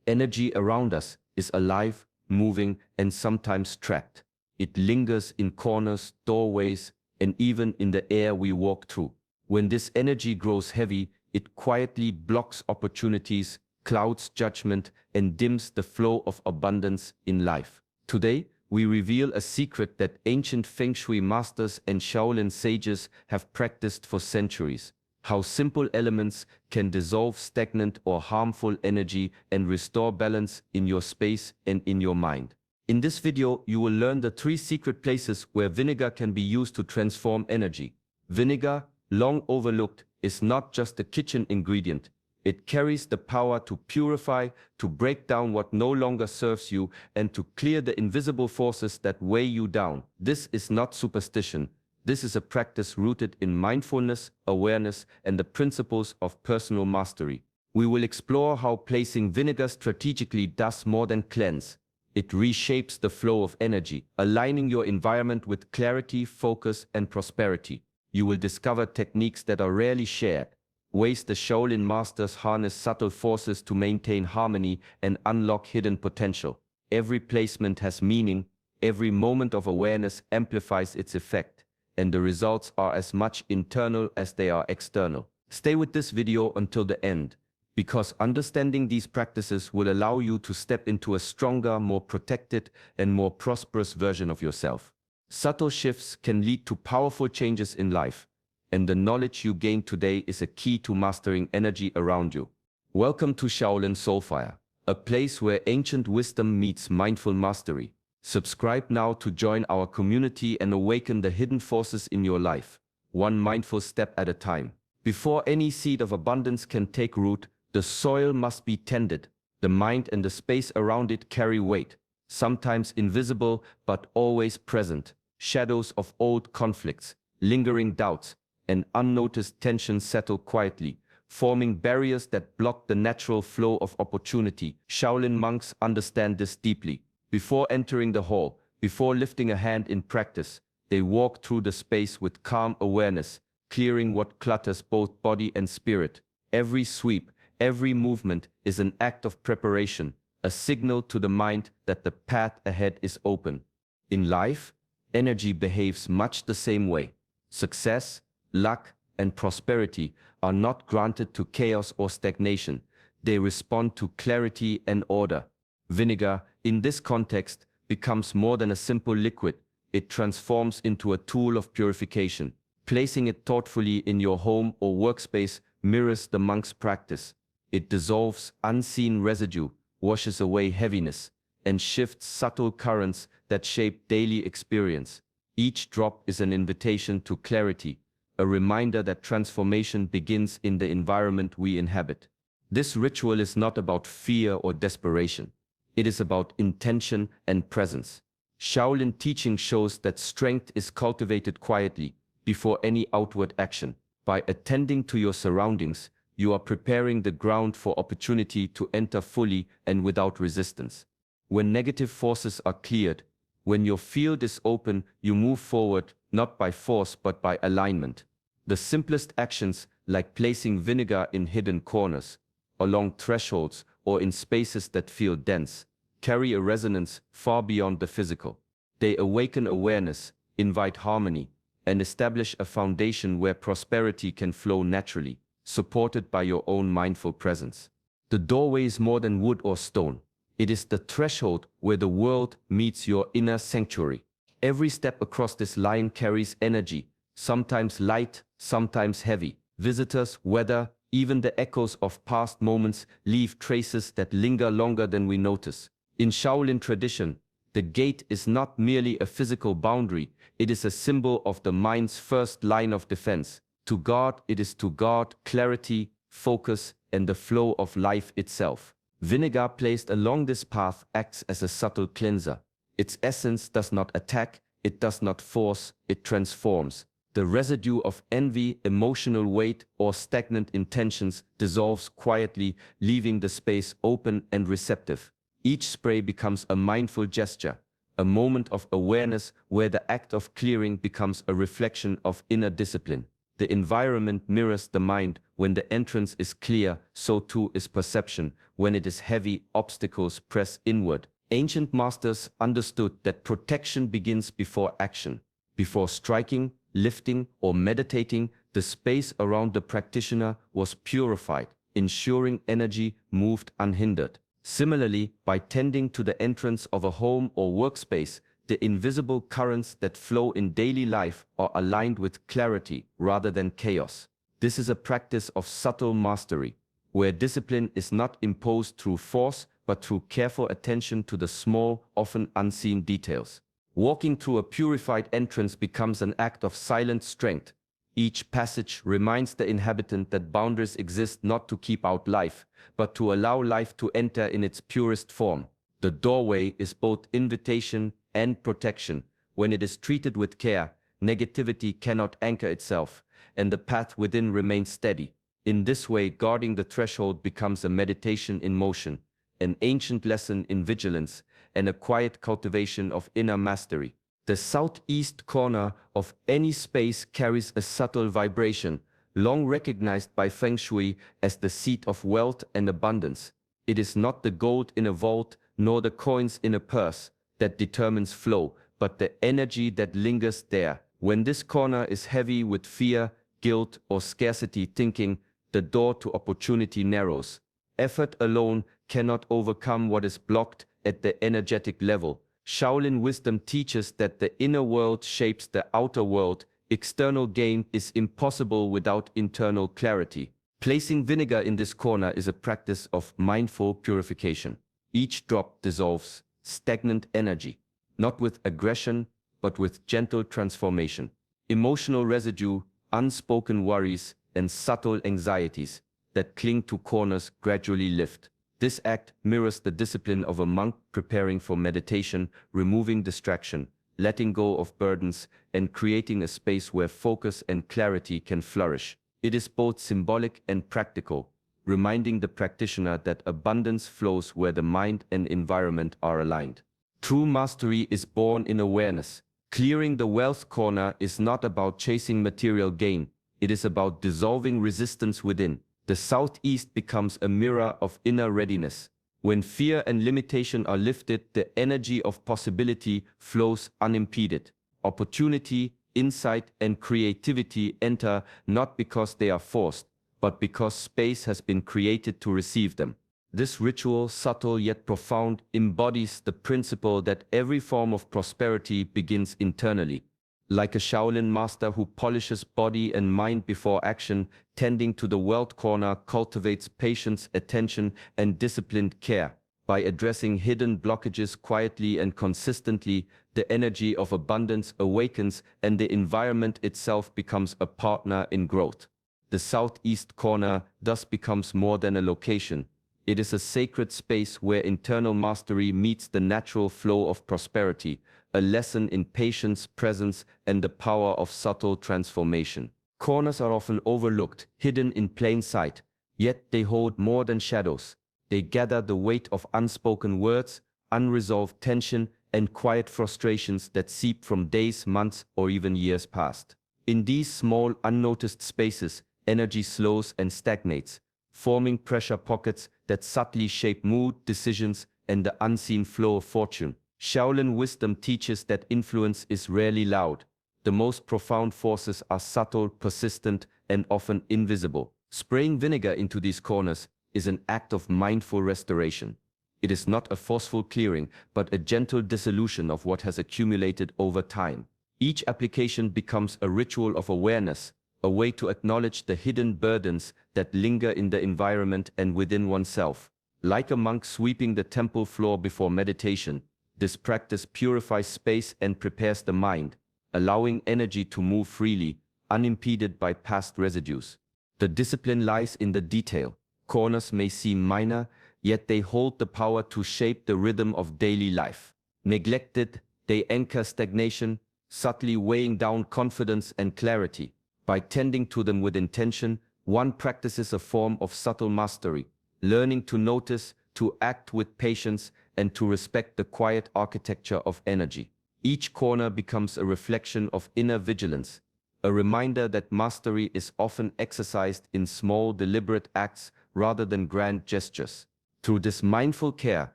Energy around us is alive, moving, and sometimes trapped. It lingers in corners, doorways, and even in the air we walk through. When this energy grows heavy, it quietly blocks opportunities, clouds judgment, and dims the flow of abundance in life. Today, we reveal a secret that ancient Fengshui masters and Shaolin sages have practiced for centuries: how simple elements can dissolve stagnant or harmful energy and restore balance in your space and in your mind. In this video, you will learn the 3 secret places where vinegar can be used to transform energy. Vinegar, long overlooked, is not just a kitchen ingredient. It carries the power to purify, to break down what no longer serves you, and to clear the invisible forces that weigh you down. This is not superstition. This is a practice rooted in mindfulness, awareness, and the principles of personal mastery. We will explore how placing vinegar strategically does more than cleanse. It reshapes the flow of energy, aligning your environment with clarity, focus, and prosperity. You will discover techniques that are rarely shared, ways the Shaolin masters harness subtle forces to maintain harmony and unlock hidden potential. Every placement has meaning, every moment of awareness amplifies its effect, and the results are as much internal as they are external. Stay with this video until the end, because understanding these practices will allow you to step into a stronger, more protected, and more prosperous version of yourself. Subtle shifts can lead to powerful changes in life, and the knowledge you gain today is a key to mastering energy around you. Welcome to Shaolin Soulfire, a place where ancient wisdom meets mindful mastery. Subscribe now to join our community and awaken the hidden forces in your life, one mindful step at a time. Before any seed of abundance can take root, the soil must be tended. The mind and the space around it carry weight, sometimes invisible but always present. Shadows of old conflicts, lingering doubts, and unnoticed tensions settle quietly, forming barriers that block the natural flow of opportunity. Shaolin monks understand this deeply. Before entering the hall, before lifting a hand in practice, they walk through the space with calm awareness, clearing what clutters both body and spirit. Every sweep, every movement is an act of preparation, a signal to the mind that the path ahead is open. In life, energy behaves much the same way. Success, luck, and prosperity are not granted to chaos or stagnation. They respond to clarity and order. Vinegar, in this context, becomes more than a simple liquid. It transforms into a tool of purification. Placing it thoughtfully in your home or workspace mirrors the monk's practice. It dissolves unseen residue, washes away heaviness, and shifts subtle currents that shape daily experience. Each drop is an invitation to clarity, a reminder that transformation begins in the environment we inhabit. This ritual is not about fear or desperation. It is about intention and presence. Shaolin teaching shows that strength is cultivated quietly, before any outward action. By attending to your surroundings, you are preparing the ground for opportunity to enter fully and without resistance. When negative forces are cleared, when your field is open, you move forward, not by force but by alignment. The simplest actions, like placing vinegar in hidden corners, along thresholds, or in spaces that feel dense, carry a resonance far beyond the physical. They awaken awareness, invite harmony, and establish a foundation where prosperity can flow naturally, supported by your own mindful presence. The doorway is more than wood or stone. It is the threshold where the world meets your inner sanctuary. Every step across this line carries energy, sometimes light, sometimes heavy. Visitors, weather, even the echoes of past moments leave traces that linger longer than we notice. In Shaolin tradition, the gate is not merely a physical boundary, it is a symbol of the mind's first line of defense. To guard, it is to guard clarity, focus, and the flow of life itself. Vinegar placed along this path acts as a subtle cleanser. Its essence does not attack, it does not force, it transforms. The residue of envy, emotional weight, or stagnant intentions dissolves quietly, leaving the space open and receptive. Each spray becomes a mindful gesture, a moment of awareness where the act of clearing becomes a reflection of inner discipline. The environment mirrors the mind. When the entrance is clear, so too is perception. When it is heavy, obstacles press inward. Ancient masters understood that protection begins before action. Before striking, lifting, or meditating, the space around the practitioner was purified, ensuring energy moved unhindered. Similarly, by tending to the entrance of a home or workspace, the invisible currents that flow in daily life are aligned with clarity rather than chaos. This is a practice of subtle mastery, where discipline is not imposed through force but through careful attention to the small, often unseen details. Walking through a purified entrance becomes an act of silent strength. Each passage reminds the inhabitant that boundaries exist not to keep out life, but to allow life to enter in its purest form. The doorway is both invitation and protection. When it is treated with care, negativity cannot anchor itself, and the path within remains steady. In this way, guarding the threshold becomes a meditation in motion, an ancient lesson in vigilance, and a quiet cultivation of inner mastery. The southeast corner of any space carries a subtle vibration, long recognized by Fengshui as the seat of wealth and abundance. It is not the gold in a vault, nor the coins in a purse, that determines flow, but the energy that lingers there. When this corner is heavy with fear, guilt, or scarcity thinking, the door to opportunity narrows. Effort alone cannot overcome what is blocked at the energetic level. Shaolin wisdom teaches that the inner world shapes the outer world. External gain is impossible without internal clarity. Placing vinegar in this corner is a practice of mindful purification. Each drop dissolves stagnant energy, not with aggression, but with gentle transformation. Emotional residue, unspoken worries, and subtle anxieties that cling to corners gradually lift. This act mirrors the discipline of a monk preparing for meditation, removing distraction, letting go of burdens, and creating a space where focus and clarity can flourish. It is both symbolic and practical, reminding the practitioner that abundance flows where the mind and environment are aligned. True mastery is born in awareness. Clearing the wealth corner is not about chasing material gain. It is about dissolving resistance within. The southeast becomes a mirror of inner readiness. When fear and limitation are lifted, the energy of possibility flows unimpeded. Opportunity, insight, and creativity enter not because they are forced, but because space has been created to receive them. This ritual, subtle yet profound, embodies the principle that every form of prosperity begins internally. Like a Shaolin master who polishes body and mind before action, tending to the wealth corner cultivates patience, attention, and disciplined care. By addressing hidden blockages quietly and consistently, the energy of abundance awakens and the environment itself becomes a partner in growth. The southeast corner thus becomes more than a location. It is a sacred space where internal mastery meets the natural flow of prosperity, a lesson in patience, presence, and the power of subtle transformation. Corners are often overlooked, hidden in plain sight, yet they hold more than shadows. They gather the weight of unspoken words, unresolved tension, and quiet frustrations that seep from days, months, or even years past. In these small, unnoticed spaces, energy slows and stagnates, forming pressure pockets that subtly shape mood, decisions, and the unseen flow of fortune. Shaolin wisdom teaches that influence is rarely loud. The most profound forces are subtle, persistent, and often invisible. Spraying vinegar into these corners is an act of mindful restoration. It is not a forceful clearing, but a gentle dissolution of what has accumulated over time. Each application becomes a ritual of awareness, a way to acknowledge the hidden burdens that linger in the environment and within oneself. Like a monk sweeping the temple floor before meditation, this practice purifies space and prepares the mind, allowing energy to move freely, unimpeded by past residues. The discipline lies in the detail. Corners may seem minor, yet they hold the power to shape the rhythm of daily life. Neglected, they anchor stagnation, subtly weighing down confidence and clarity. By tending to them with intention, one practices a form of subtle mastery, learning to notice, to act with patience, and to respect the quiet architecture of energy. Each corner becomes a reflection of inner vigilance, a reminder that mastery is often exercised in small, deliberate acts rather than grand gestures. Through this mindful care,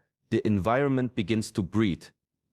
the environment begins to breathe.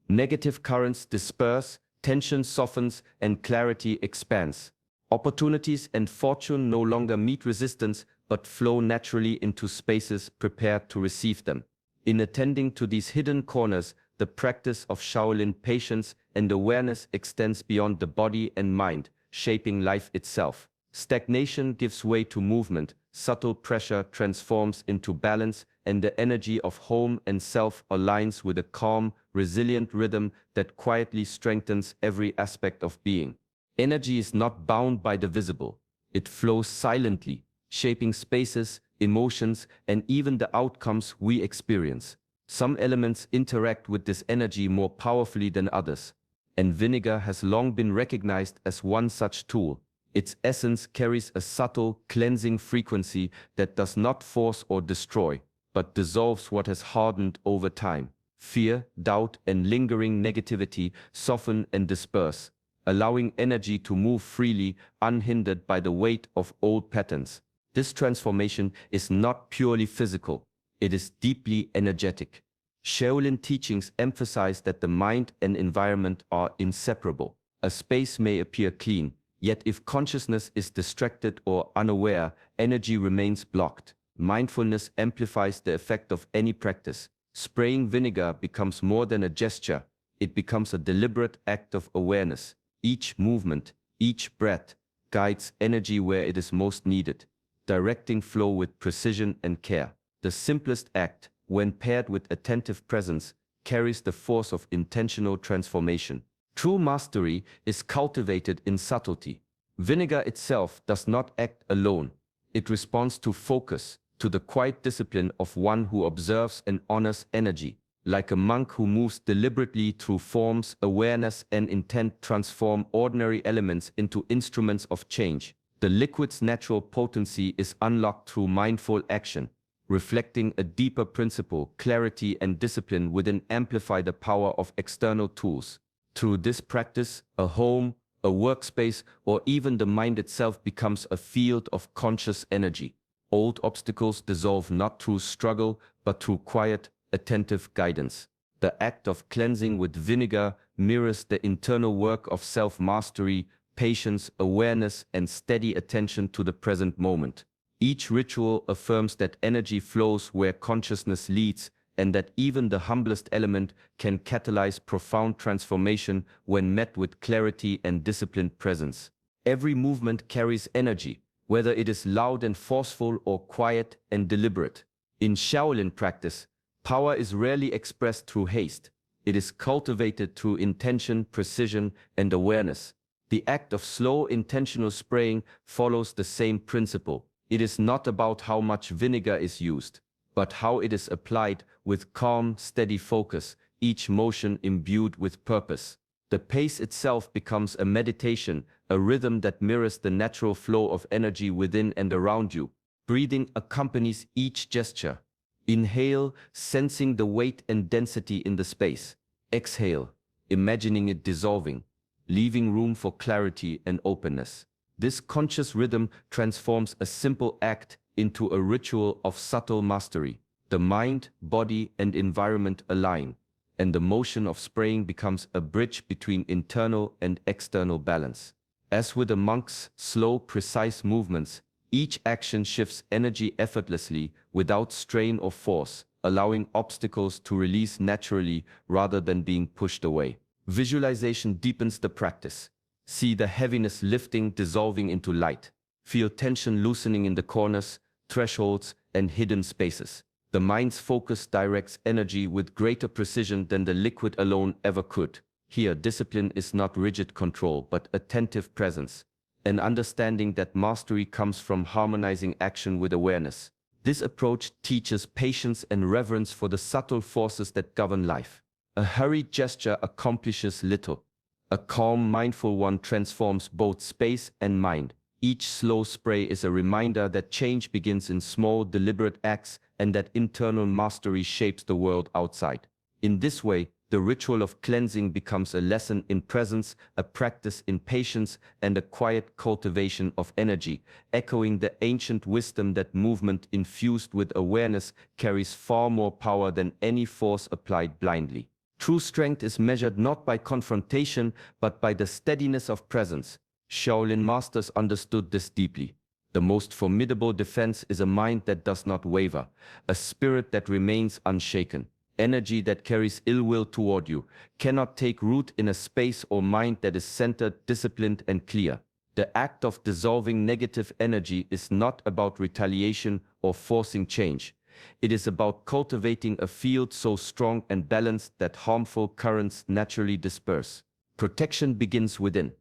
Negative currents disperse, tension softens, and clarity expands. Opportunities and fortune no longer meet resistance, but flow naturally into spaces prepared to receive them. In attending to these hidden corners, the practice of Shaolin patience and awareness extends beyond the body and mind, shaping life itself. Stagnation gives way to movement, subtle pressure transforms into balance, and the energy of home and self aligns with a calm, resilient rhythm that quietly strengthens every aspect of being. Energy is not bound by the visible. It flows silently, shaping spaces, emotions, and even the outcomes we experience. Some elements interact with this energy more powerfully than others, and vinegar has long been recognized as one such tool. Its essence carries a subtle, cleansing frequency that does not force or destroy, but dissolves what has hardened over time. Fear, doubt, and lingering negativity soften and disperse, allowing energy to move freely, unhindered by the weight of old patterns. This transformation is not purely physical, it is deeply energetic. Shaolin teachings emphasize that the mind and environment are inseparable. A space may appear clean, yet if consciousness is distracted or unaware, energy remains blocked. Mindfulness amplifies the effect of any practice. Spraying vinegar becomes more than a gesture, it becomes a deliberate act of awareness. Each movement, each breath, guides energy where it is most needed, directing flow with precision and care. The simplest act, when paired with attentive presence, carries the force of intentional transformation. True mastery is cultivated in subtlety. Vinegar itself does not act alone. It responds to focus, to the quiet discipline of one who observes and honors energy. Like a monk who moves deliberately through forms, awareness and intent transform ordinary elements into instruments of change. The liquid's natural potency is unlocked through mindful action, reflecting a deeper principle. Clarity and discipline within amplify the power of external tools. Through this practice, a home, a workspace, or even the mind itself becomes a field of conscious energy. Old obstacles dissolve not through struggle, but through quiet, attentive guidance. The act of cleansing with vinegar mirrors the internal work of self-mastery, patience, awareness, and steady attention to the present moment. Each ritual affirms that energy flows where consciousness leads, and that even the humblest element can catalyze profound transformation when met with clarity and disciplined presence. Every movement carries energy, whether it is loud and forceful or quiet and deliberate. In Shaolin practice, power is rarely expressed through haste. It is cultivated through intention, precision, and awareness. The act of slow, intentional spraying follows the same principle. It is not about how much vinegar is used, but how it is applied with calm, steady focus, each motion imbued with purpose. The pace itself becomes a meditation, a rhythm that mirrors the natural flow of energy within and around you. Breathing accompanies each gesture. Inhale, sensing the weight and density in the space. Exhale, imagining it dissolving, leaving room for clarity and openness. This conscious rhythm transforms a simple act into a ritual of subtle mastery. The mind, body, and environment align, and the motion of spraying becomes a bridge between internal and external balance. As with a monk's slow, precise movements, each action shifts energy effortlessly, without strain or force, allowing obstacles to release naturally rather than being pushed away. Visualization deepens the practice. See the heaviness lifting, dissolving into light. Feel tension loosening in the corners, thresholds, and hidden spaces. The mind's focus directs energy with greater precision than the liquid alone ever could. Here, discipline is not rigid control, but attentive presence. An understanding that mastery comes from harmonizing action with awareness. This approach teaches patience and reverence for the subtle forces that govern life. A hurried gesture accomplishes little. A calm, mindful one transforms both space and mind. Each slow spray is a reminder that change begins in small, deliberate acts and that internal mastery shapes the world outside. In this way, the ritual of cleansing becomes a lesson in presence, a practice in patience, and a quiet cultivation of energy, echoing the ancient wisdom that movement infused with awareness carries far more power than any force applied blindly. True strength is measured not by confrontation, but by the steadiness of presence. Shaolin masters understood this deeply. The most formidable defense is a mind that does not waver, a spirit that remains unshaken. Energy that carries ill will toward you cannot take root in a space or mind that is centered, disciplined, and clear. The act of dissolving negative energy is not about retaliation or forcing change. It is about cultivating a field so strong and balanced that harmful currents naturally disperse. Protection begins within.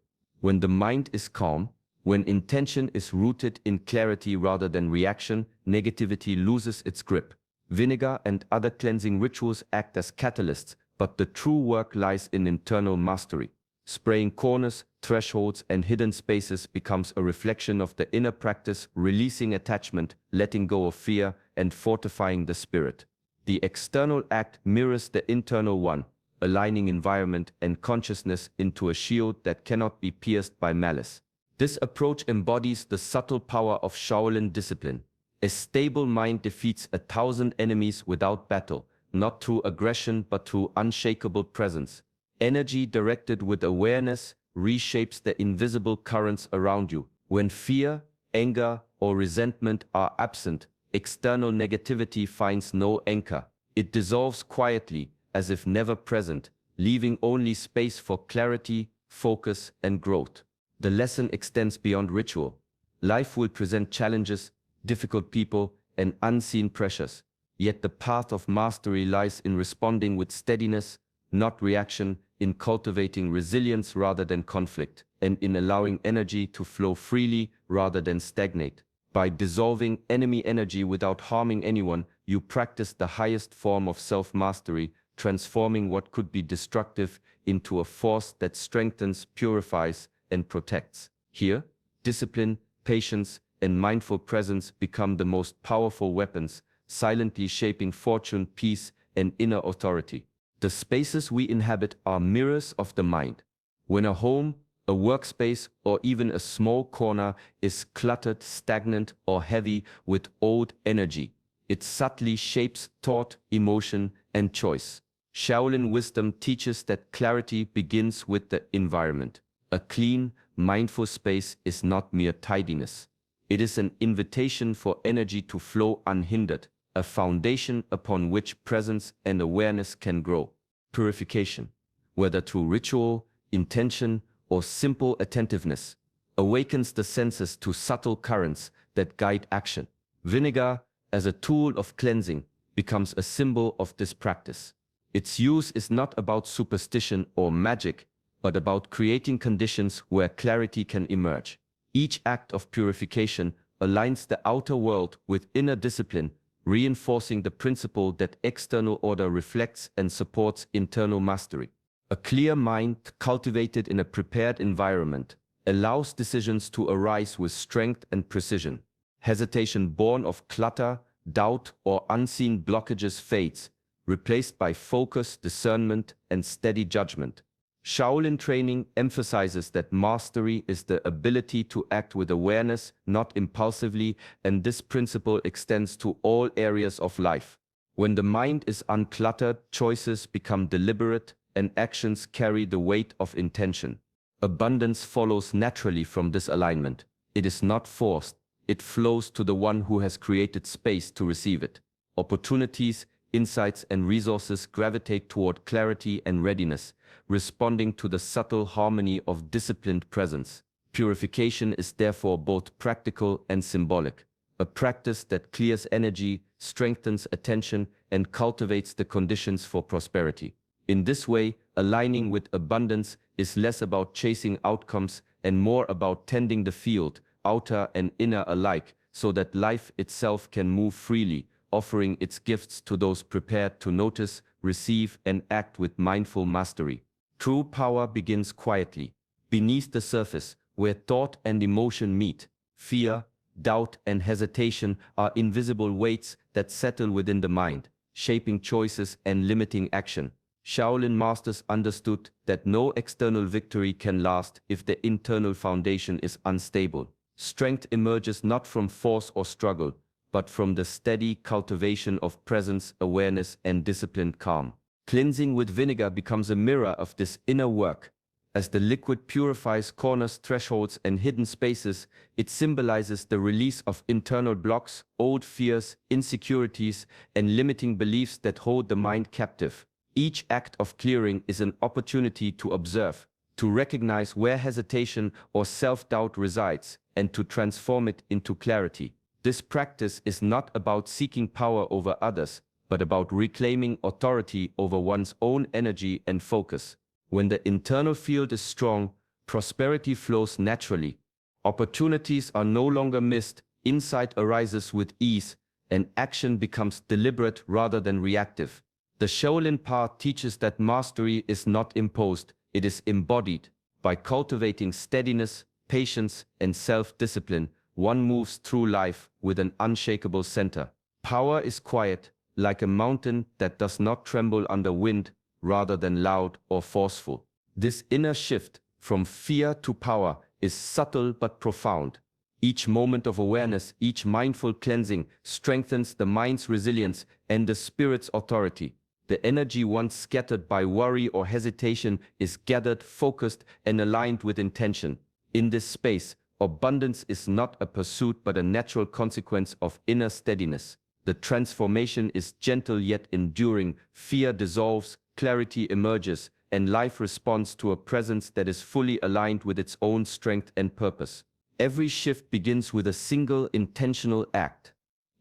When the mind is calm, when intention is rooted in clarity rather than reaction, negativity loses its grip. Vinegar and other cleansing rituals act as catalysts, but the true work lies in internal mastery. Spraying corners, thresholds, and hidden spaces becomes a reflection of the inner practice, releasing attachment, letting go of fear, and fortifying the spirit. The external act mirrors the internal one, aligning environment and consciousness into a shield that cannot be pierced by malice. This approach embodies the subtle power of Shaolin discipline. A stable mind defeats 1,000 enemies without battle, not through aggression but through unshakable presence. Energy directed with awareness reshapes the invisible currents around you. When fear, anger, or resentment are absent, external negativity finds no anchor. It dissolves quietly, as if never present, leaving only space for clarity, focus, and growth. The lesson extends beyond ritual. Life will present challenges, difficult people, and unseen pressures. Yet the path of mastery lies in responding with steadiness, not reaction, in cultivating resilience rather than conflict, and in allowing energy to flow freely rather than stagnate. By dissolving enemy energy without harming anyone, you practice the highest form of self-mastery, transforming what could be destructive into a force that strengthens, purifies, and protects. Here, discipline, patience, and mindful presence become the most powerful weapons, silently shaping fortune, peace, and inner authority. The spaces we inhabit are mirrors of the mind. When a home, a workspace, or even a small corner is cluttered, stagnant, or heavy with old energy, it subtly shapes thought, emotion, and choice. Shaolin wisdom teaches that clarity begins with the environment. A clean, mindful space is not mere tidiness. It is an invitation for energy to flow unhindered, a foundation upon which presence and awareness can grow. Purification, whether through ritual, intention, or simple attentiveness, awakens the senses to subtle currents that guide action. Vinegar, as a tool of cleansing, becomes a symbol of this practice. Its use is not about superstition or magic, but about creating conditions where clarity can emerge. Each act of purification aligns the outer world with inner discipline, reinforcing the principle that external order reflects and supports internal mastery. A clear mind, cultivated in a prepared environment, allows decisions to arise with strength and precision. Hesitation born of clutter, doubt, or unseen blockages fades, replaced by focus, discernment, and steady judgment. Shaolin training emphasizes that mastery is the ability to act with awareness, not impulsively, and this principle extends to all areas of life. When the mind is uncluttered, choices become deliberate, and actions carry the weight of intention. Abundance follows naturally from this alignment. It is not forced, it flows to the one who has created space to receive it. Opportunities, insights, and resources gravitate toward clarity and readiness, responding to the subtle harmony of disciplined presence. Purification is therefore both practical and symbolic, a practice that clears energy, strengthens attention, and cultivates the conditions for prosperity. In this way, aligning with abundance is less about chasing outcomes and more about tending the field, outer and inner alike, so that life itself can move freely, offering its gifts to those prepared to notice, receive, and act with mindful mastery. True power begins quietly, beneath the surface, where thought and emotion meet. Fear, doubt, and hesitation are invisible weights that settle within the mind, shaping choices and limiting action. Shaolin masters understood that no external victory can last if the internal foundation is unstable. Strength emerges not from force or struggle, but from the steady cultivation of presence, awareness, and disciplined calm. Cleansing with vinegar becomes a mirror of this inner work. As the liquid purifies corners, thresholds, and hidden spaces, it symbolizes the release of internal blocks, old fears, insecurities, and limiting beliefs that hold the mind captive. Each act of clearing is an opportunity to observe, to recognize where hesitation or self-doubt resides, and to transform it into clarity. This practice is not about seeking power over others, but about reclaiming authority over one's own energy and focus. When the internal field is strong, prosperity flows naturally. Opportunities are no longer missed, insight arises with ease, and action becomes deliberate rather than reactive. The Shaolin path teaches that mastery is not imposed, it is embodied. By cultivating steadiness, patience, and self-discipline, one moves through life with an unshakable center. Power is quiet, like a mountain that does not tremble under wind, rather than loud or forceful. This inner shift from fear to power is subtle but profound. Each moment of awareness, each mindful cleansing strengthens the mind's resilience and the spirit's authority. The energy once scattered by worry or hesitation is gathered, focused, and aligned with intention. In this space, abundance is not a pursuit but a natural consequence of inner steadiness. The transformation is gentle yet enduring. Fear dissolves, clarity emerges, and life responds to a presence that is fully aligned with its own strength and purpose. Every shift begins with a single intentional act.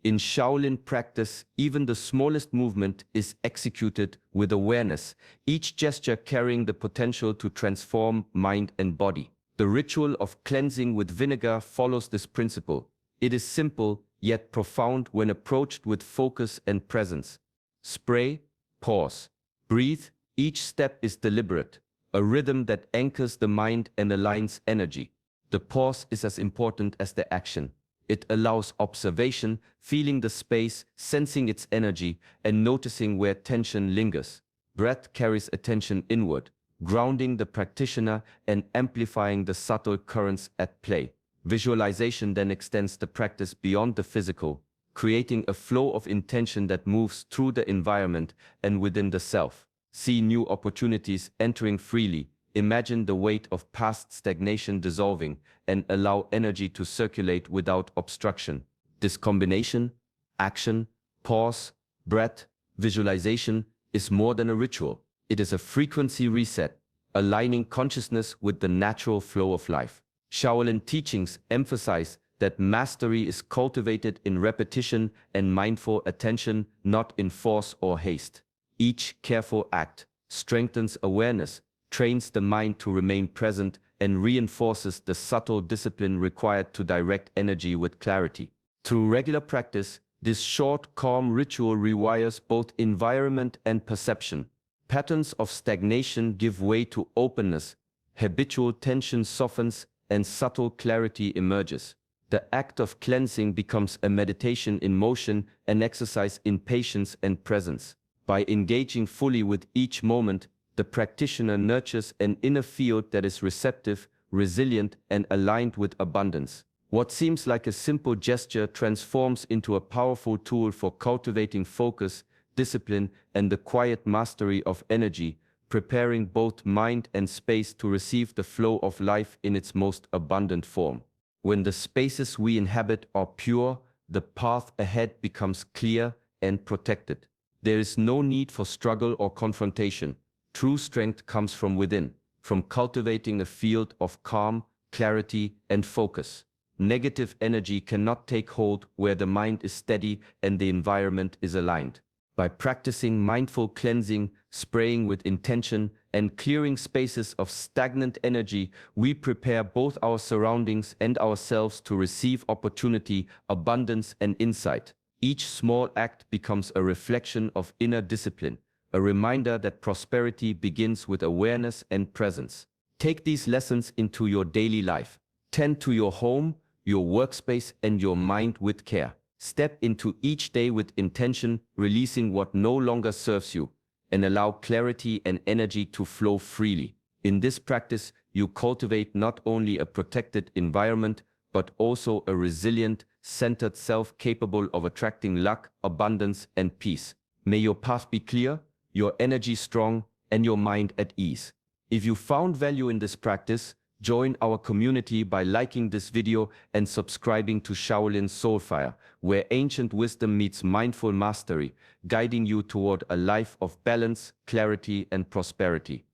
In Shaolin practice, even the smallest movement is executed with awareness, each gesture carrying the potential to transform mind and body. The ritual of cleansing with vinegar follows this principle. It is simple, yet profound when approached with focus and presence. Spray, pause, breathe. Each step is deliberate, a rhythm that anchors the mind and aligns energy. The pause is as important as the action. It allows observation, feeling the space, sensing its energy, and noticing where tension lingers. Breath carries attention inward, grounding the practitioner and amplifying the subtle currents at play. Visualization then extends the practice beyond the physical, creating a flow of intention that moves through the environment and within the self. See new opportunities entering freely. Imagine the weight of past stagnation dissolving, and allow energy to circulate without obstruction. This combination, action, pause, breath, visualization, is more than a ritual. It is a frequency reset, aligning consciousness with the natural flow of life. Shaolin teachings emphasize that mastery is cultivated in repetition and mindful attention, not in force or haste. Each careful act strengthens awareness, trains the mind to remain present, and reinforces the subtle discipline required to direct energy with clarity. Through regular practice, this short, calm ritual rewires both environment and perception. Patterns of stagnation give way to openness, habitual tension softens, and subtle clarity emerges. The act of cleansing becomes a meditation in motion, an exercise in patience and presence. By engaging fully with each moment, the practitioner nurtures an inner field that is receptive, resilient, and aligned with abundance. What seems like a simple gesture transforms into a powerful tool for cultivating focus, discipline, and the quiet mastery of energy, preparing both mind and space to receive the flow of life in its most abundant form. When the spaces we inhabit are pure, the path ahead becomes clear and protected. There is no need for struggle or confrontation. True strength comes from within, from cultivating a field of calm, clarity, and focus. Negative energy cannot take hold where the mind is steady and the environment is aligned. By practicing mindful cleansing, spraying with intention, and clearing spaces of stagnant energy, we prepare both our surroundings and ourselves to receive opportunity, abundance, and insight. Each small act becomes a reflection of inner discipline, a reminder that prosperity begins with awareness and presence. Take these lessons into your daily life. Tend to your home, your workspace, and your mind with care. Step into each day with intention, releasing what no longer serves you, and allow clarity and energy to flow freely. In this practice, you cultivate not only a protected environment, but also a resilient, centered self capable of attracting luck, abundance, and peace. May your path be clear, your energy strong, and your mind at ease. If you found value in this practice, join our community by liking this video and subscribing to Shaolin Soulfire, where ancient wisdom meets mindful mastery, guiding you toward a life of balance, clarity, and prosperity.